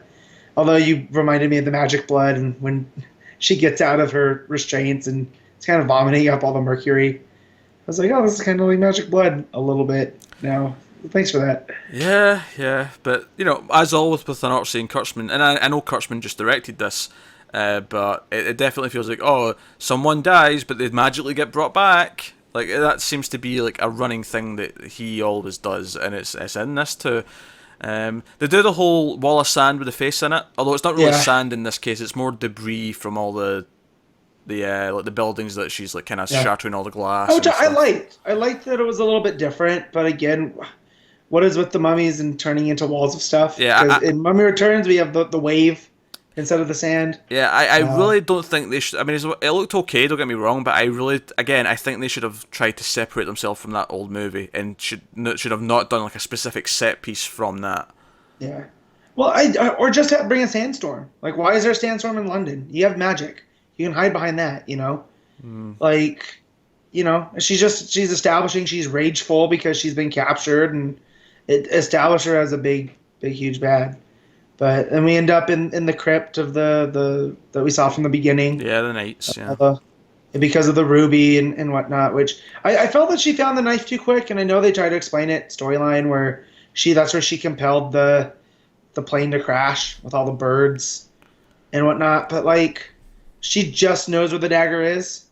Speaker 2: Although you reminded me of the magic blood, and when she gets out of her restraints and it's kind of vomiting up all the mercury, I was like, oh, this is kind of like magic blood a little bit now. Thanks for that.
Speaker 1: Yeah, but as always with an art scene, Kurtzman, and I know Kurtzman just directed this. But it definitely feels like, someone dies, but they magically get brought back. Like that seems to be like a running thing that he always does, and it's in this too. They do the whole wall of sand with the face in it, although it's not really sand in this case. It's more debris from all the buildings that she's like kind of shattering all the glass.
Speaker 2: Which I liked. I liked that it was a little bit different, but again, what is with the mummies and turning into walls of stuff?
Speaker 1: Yeah,
Speaker 2: in Mummy Returns we have the wave instead of the sand.
Speaker 1: Yeah, I really don't think they should. I mean, it looked okay, don't get me wrong, but I think they should have tried to separate themselves from that old movie and should have not done like a specific set piece from that. Yeah.
Speaker 2: Well, or just bring a sandstorm. Like, why is there a sandstorm in London? You have magic. You can hide behind that, Like, she's establishing she's rageful because she's been captured, and it established her as a big, huge bad. But then we end up in the crypt of the that we saw from the beginning.
Speaker 1: Yeah, the knights. Yeah.
Speaker 2: Because of the ruby and whatnot, which I felt that she found the knife too quick, and I know they tried to explain it storyline where that's where she compelled the plane to crash with all the birds and whatnot. But like, she just knows where the dagger is.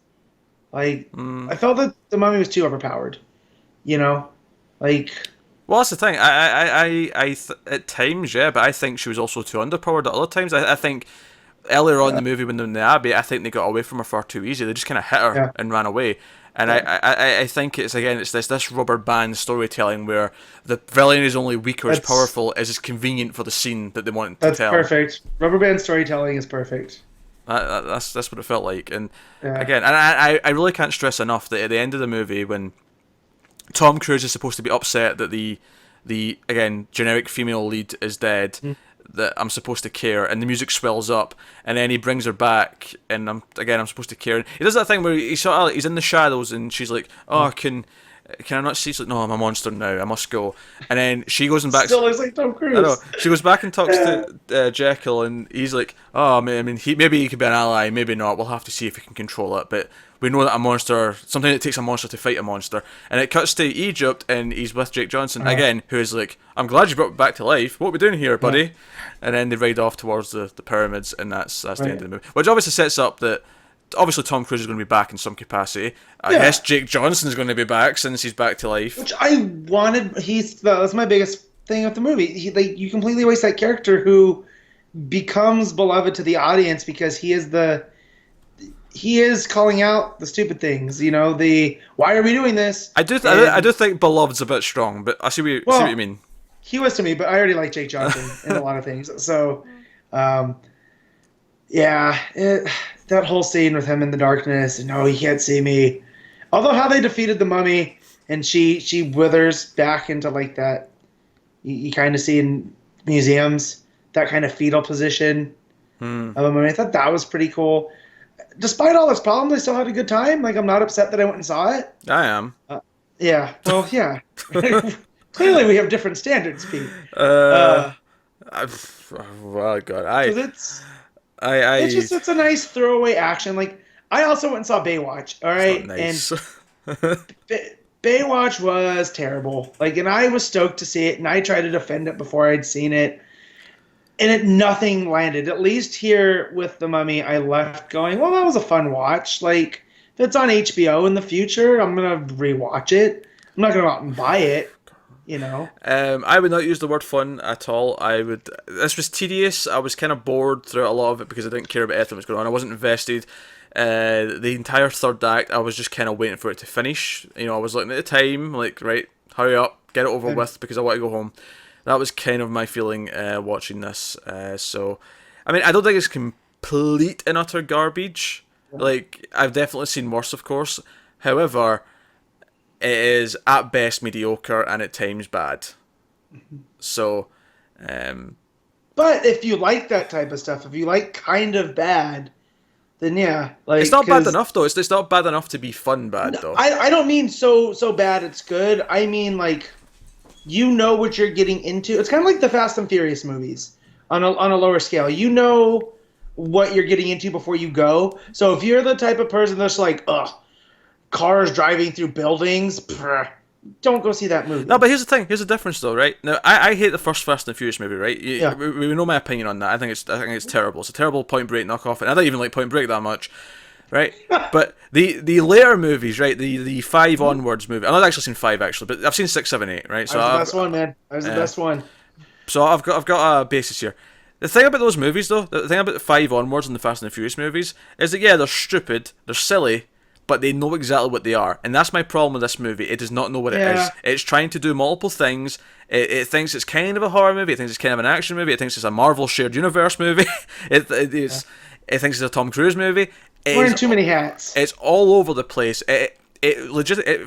Speaker 2: Like, I felt that the mummy was too overpowered. Like.
Speaker 1: Well, that's the thing. At times, but I think she was also too underpowered at other times. I think earlier on in the movie when they're in the Abbey, I think they got away from her far too easy. They just kind of hit her and ran away. And I think it's this rubber band storytelling where the villain is only weak or as powerful as is convenient for the scene that they want to tell.
Speaker 2: That's perfect. Rubber band storytelling is perfect.
Speaker 1: That's what it felt like. And again, and I really can't stress enough that at the end of the movie when Tom Cruise is supposed to be upset that the again generic female lead is dead, that I'm supposed to care, and the music swells up, and then he brings her back, and I'm supposed to care. And he does that thing where he's in the shadows, and she's like, "Oh, can I not see?" She's like, "No, I'm a monster now. I must go." And then she goes and back.
Speaker 2: Still looks like Tom Cruise.
Speaker 1: I know. She goes back and talks to Jekyll, and he's like, "Oh, I mean, maybe he could be an ally, maybe not. We'll have to see if we can control it, but." We know that a monster, something that takes a monster to fight a monster. And it cuts to Egypt, and he's with Jake Johnson again, who is like, I'm glad you brought me back to life. What are we doing here, buddy? And then they ride off towards the pyramids, and that's the end of the movie. Which obviously sets up that, obviously Tom Cruise is going to be back in some capacity. I guess Jake Johnson is going to be back since he's back to life.
Speaker 2: Which I wanted, that's my biggest thing with the movie. You completely waste that character who becomes beloved to the audience because he is calling out the stupid things, why are we doing this?
Speaker 1: I do think beloved's a bit strong, but I see what you mean.
Speaker 2: He was to me, but I already like Jake Johnson in a lot of things. So, that whole scene with him in the darkness, and no, he can't see me. Although how they defeated the mummy, and she withers back into like that, you kind of see in museums, that kind of fetal position of a mummy. I thought that was pretty cool. Despite all its problems, I still had a good time. Like, I'm not upset that I went and saw it.
Speaker 1: I am.
Speaker 2: Yeah. Well, yeah. Clearly, we have different standards, Pete.
Speaker 1: Well, God,
Speaker 2: it's a nice throwaway action. Like, I also went and saw Baywatch. All right,
Speaker 1: nice.
Speaker 2: And Baywatch was terrible. Like, and I was stoked to see it, and I tried to defend it before I'd seen it. nothing landed. At least here with The Mummy, I left going, well, that was a fun watch. Like, if it's on HBO in the future, I'm gonna rewatch it. I'm not gonna go out and buy it, you know.
Speaker 1: I would not use the word fun at all. I would. This was tedious. I was kind of bored throughout a lot of it because I didn't care about anything that was going on. I wasn't invested. The entire third act, I was just kind of waiting for it to finish. You know, I was looking at the time, like, right, hurry up, get it over with because I want to go home. That was kind of my feeling watching this. So, I mean, I don't think it's complete and utter garbage. Like, I've definitely seen worse, of course. However, it is at best mediocre and at times bad. So,
Speaker 2: but if you like that type of stuff, if you like kind of bad, then yeah, like
Speaker 1: it's not bad enough though. It's not bad enough to be fun bad though.
Speaker 2: I don't mean so bad it's good. I mean like you know what you're getting into. It's kind of like the Fast and Furious movies on a lower scale. You know what you're getting into before you go. So if you're the type of person that's like, ugh, cars driving through buildings, don't go see that movie.
Speaker 1: No, but here's the thing. Here's the difference, though, right? Now, I hate the first Fast and Furious movie, right?
Speaker 2: Yeah.
Speaker 1: We know my opinion on that. I think it's terrible. It's a terrible Point Break knockoff, and I don't even like Point Break that much, right? But the later movies, right? The 5 onwards movie. I've not actually seen 5 actually, but I've seen 6, 7, 8, right?
Speaker 2: So that was the best one, man. That was the best one.
Speaker 1: So I've got a basis here. The thing about those movies, though, the thing about the 5 onwards and the Fast and the Furious movies is that yeah, they're stupid, they're silly, but they know exactly what they are. And that's my problem with this movie. It does not know what it is. It's trying to do multiple things. It thinks it's kind of a horror movie. It thinks it's kind of an action movie. It thinks it's a Marvel shared universe movie. It thinks it's a Tom Cruise movie.
Speaker 2: Wearing too many hats.
Speaker 1: It's all over the place. It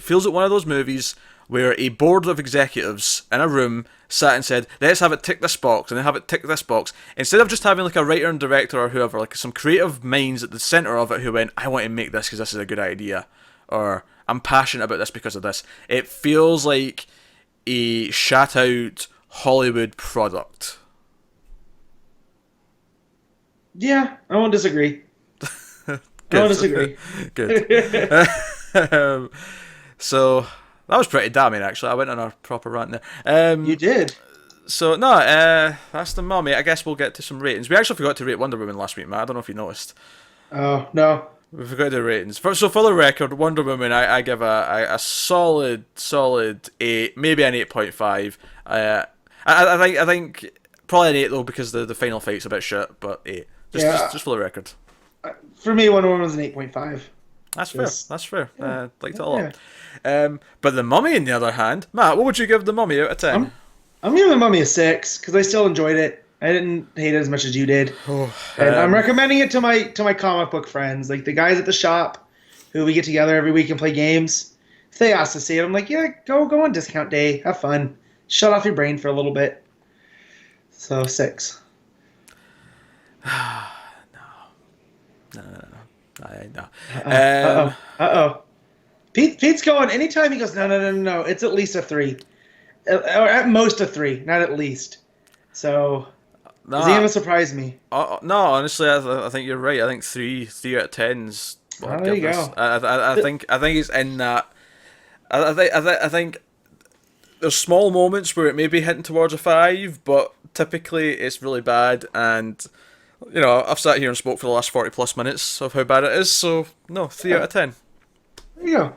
Speaker 1: feels like one of those movies where a board of executives in a room sat and said, let's have it tick this box, and then have it tick this box. Instead of just having like a writer and director or whoever, like some creative minds at the centre of it who went, I want to make this because this is a good idea, or I'm passionate about this because of this. It feels like a shat out Hollywood product.
Speaker 2: Yeah, I won't disagree. I won't disagree.
Speaker 1: Good. So that was pretty damning, actually. I went on a proper rant there.
Speaker 2: You did.
Speaker 1: So, no, that's The Mummy. I guess we'll get to some ratings. We actually forgot to rate Wonder Woman last week, Matt. I don't know if you noticed.
Speaker 2: Oh, no.
Speaker 1: We forgot to do ratings. So, for the record, Wonder Woman, I give a solid 8, maybe an 8.5. I think probably an 8, though, because the final fight's a bit shit, but 8. Just for the record.
Speaker 2: For me, Wonder Woman was an 8.5.
Speaker 1: That's fair. That's fair. Yeah. Liked it a lot. But The Mummy, on the other hand, Matt, what would you give The Mummy out of 10?
Speaker 2: I'm giving The Mummy a 6 because I still enjoyed it. I didn't hate it as much as you did. And I'm recommending it to my comic book friends, like the guys at the shop who we get together every week and play games. If they ask to see it, I'm like, yeah, go on discount day, have fun, shut off your brain for a little bit. So 6.
Speaker 1: No.
Speaker 2: Uh-oh. Pete's going, anytime he goes, no, it's at least a 3. Or at most a 3, not at least. So, is he going to surprise me?
Speaker 1: No, honestly, I think you're right. I think 3 out of 10's what I'd
Speaker 2: there you
Speaker 1: give this.
Speaker 2: go.
Speaker 1: I think it's in that. I think there's small moments where it may be hitting towards a 5, but typically it's really bad. And you know, I've sat here and spoke for the last 40 plus minutes of how bad it is. So no, 3 out of 10.
Speaker 2: There you go.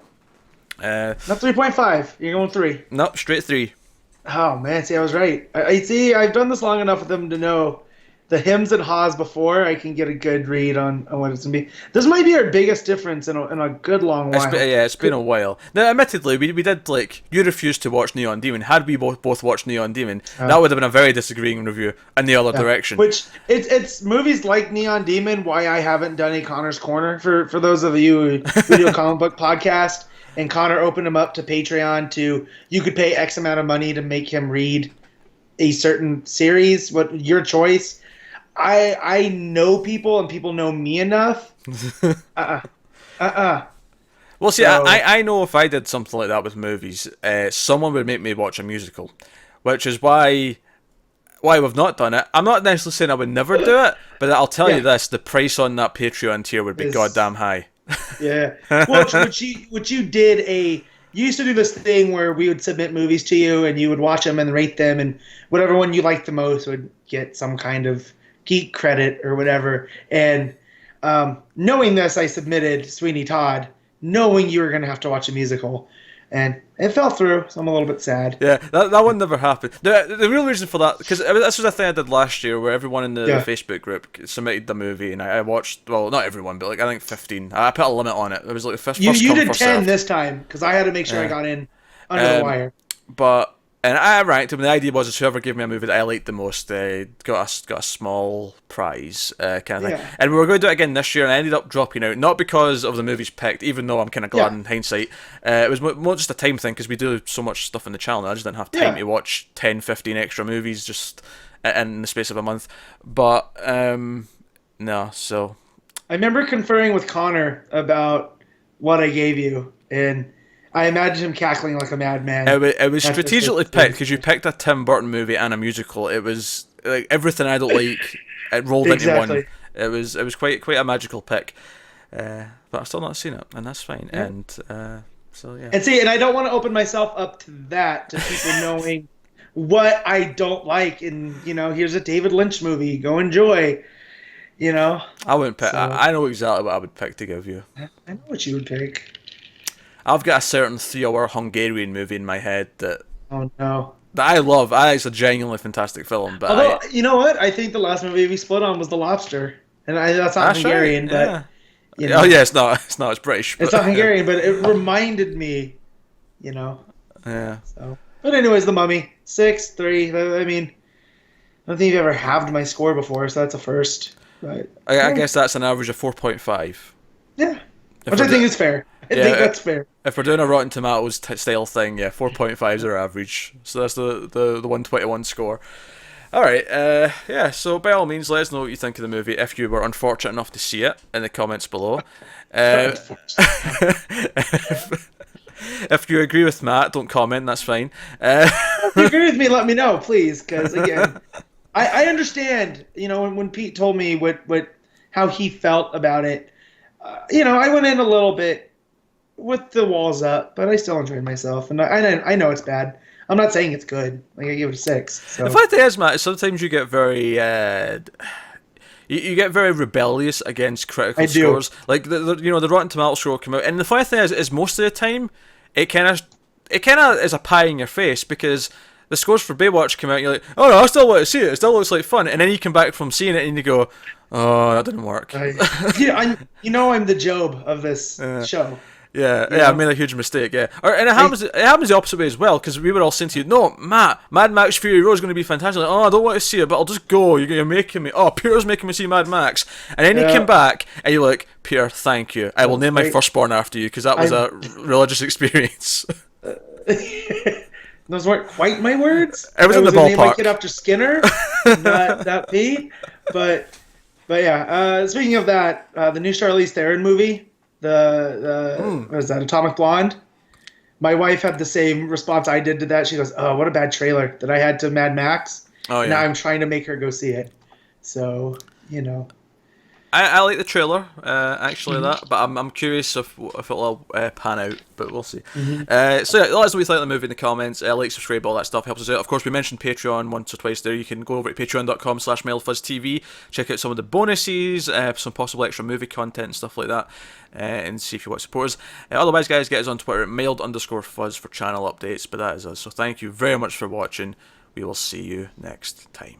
Speaker 2: Not 3.5. You're going 3.
Speaker 1: Nope, straight 3.
Speaker 2: Oh man, see, I was right. I see. I've done this long enough with them to know the hims and haws before I can get a good read on what it's gonna be. This might be our biggest difference in a good long while.
Speaker 1: It's been a while. Now, admittedly, we did like you refused to watch Neon Demon. Had we both watched Neon Demon, that would have been a very disagreeing review in the other direction.
Speaker 2: Which it's movies like Neon Demon why I haven't done a Connor's Corner for those of you who do a comic book podcast. And Connor opened him up to Patreon to you could pay X amount of money to make him read a certain series, what your choice. I know people and people know me enough.
Speaker 1: Well, see, so, I know if I did something like that with movies, someone would make me watch a musical, which is why we've not done it. I'm not necessarily saying I would never do it, but I'll tell you this: the price on that Patreon tier would be goddamn high.
Speaker 2: Yeah, which you did you used to do this thing where we would submit movies to you, and you would watch them and rate them, and whatever one you liked the most would get some kind of geek credit or whatever. And knowing this, I submitted Sweeney Todd, knowing you were going to have to watch a musical. And it fell through, so I'm a little bit sad.
Speaker 1: Yeah, that one never happened. The real reason for that, because this was a thing I did last year, where everyone in the Facebook group submitted the movie, and I watched. Well, not everyone, but like I think 15. I put a limit on it. It was like the first.
Speaker 2: You
Speaker 1: come,
Speaker 2: did
Speaker 1: first
Speaker 2: 10
Speaker 1: served.
Speaker 2: this time because I had to make sure I got in under the wire.
Speaker 1: But and I ranked them. The idea was whoever gave me a movie that I liked the most got a small prize kind of thing.
Speaker 2: Yeah.
Speaker 1: And we were going to do it again this year, and I ended up dropping out, not because of the movies picked, even though I'm kind of glad in hindsight. It was more just a time thing, because we do so much stuff on the channel. I just didn't have time to watch 10, 15 extra movies just in the space of a month. But no, so
Speaker 2: I remember conferring with Connor about what I gave you, and I imagine him cackling like a madman.
Speaker 1: It was strategically picked, because you picked a Tim Burton movie and a musical. It was like everything I don't like. It rolled into one. It was quite a magical pick. But I've still not seen it, and that's fine. Yeah. And so yeah.
Speaker 2: And see, and I don't want to open myself up to that, to people knowing what I don't like. And here's a David Lynch movie. Go enjoy.
Speaker 1: I wouldn't pick.
Speaker 2: So,
Speaker 1: I know exactly what I would pick to give you.
Speaker 2: I know what you would pick.
Speaker 1: I've got a certain 3-hour Hungarian movie in my head that I love. It's a genuinely fantastic film. But
Speaker 2: although, you know what? I think the last movie we split on was The Lobster, and that's not Hungarian,
Speaker 1: right.
Speaker 2: but
Speaker 1: oh yeah, it's not. It's British.
Speaker 2: It's not Hungarian, but it reminded me,
Speaker 1: Yeah.
Speaker 2: So, but anyways, The Mummy 6-3. I mean, I don't think you've ever halved my score before, so that's a first. But
Speaker 1: I guess that's an average of 4.5.
Speaker 2: Yeah, which I think is fair. I think that's fair.
Speaker 1: If we're doing a Rotten Tomatoes style thing, 4.5 is our average. So that's the 121 score. All right, so by all means, let us know what you think of the movie if you were unfortunate enough to see it in the comments below. If you agree with Matt, don't comment, that's fine.
Speaker 2: If you agree with me, let me know, please, because again, I understand, when Pete told me how he felt about it, I went in a little bit with the walls up, but I still enjoyed myself, and I know it's bad. I'm not saying it's good. Like, I give it a 6. So.
Speaker 1: The fact is, Matt, sometimes you get very you get very rebellious against critical scores. Like the Rotten Tomatoes score came out, and the funny thing is most of the time it kind of is a pie in your face, because the scores for Baywatch come out, and you're like, oh no, I still want to see it. It still looks like fun, and then you come back from seeing it and you go, oh, that didn't work.
Speaker 2: I'm the Job of this show.
Speaker 1: Yeah, I made a huge mistake. Yeah, and it happens the opposite way as well, because we were all saying to you, no, Matt, Mad Max Fury Road is going to be fantastic. Like, oh, I don't want to see it, but I'll just go. You're making me. Oh, Peter's making me see Mad Max, and then you came back and you're like, Peter, thank you. I will name my firstborn after you, because that was a religious experience.
Speaker 2: Those weren't quite my words.
Speaker 1: It was in the ballpark.
Speaker 2: Name my kid after Skinner, not Pete. But yeah. Speaking of that, the new Charlize Theron movie. What is that, Atomic Blonde? My wife had the same response I did to that. She goes, oh, what a bad trailer that I had to Mad Max. Oh, yeah. Now I'm trying to make her go see it. So,
Speaker 1: I like the trailer, actually, that, but I'm curious if it'll pan out, but we'll see. So yeah, let us know what you think of the movie in the comments. Like, subscribe, all that stuff helps us out. Of course, we mentioned Patreon once or twice there. You can go over to patreon.com/MildFuzzTV, check out some of the bonuses, some possible extra movie content and stuff like that, and see if you want to support us. Otherwise, guys, get us on Twitter at mild_fuzz for channel updates, but that is us. So thank you very much for watching. We will see you next time.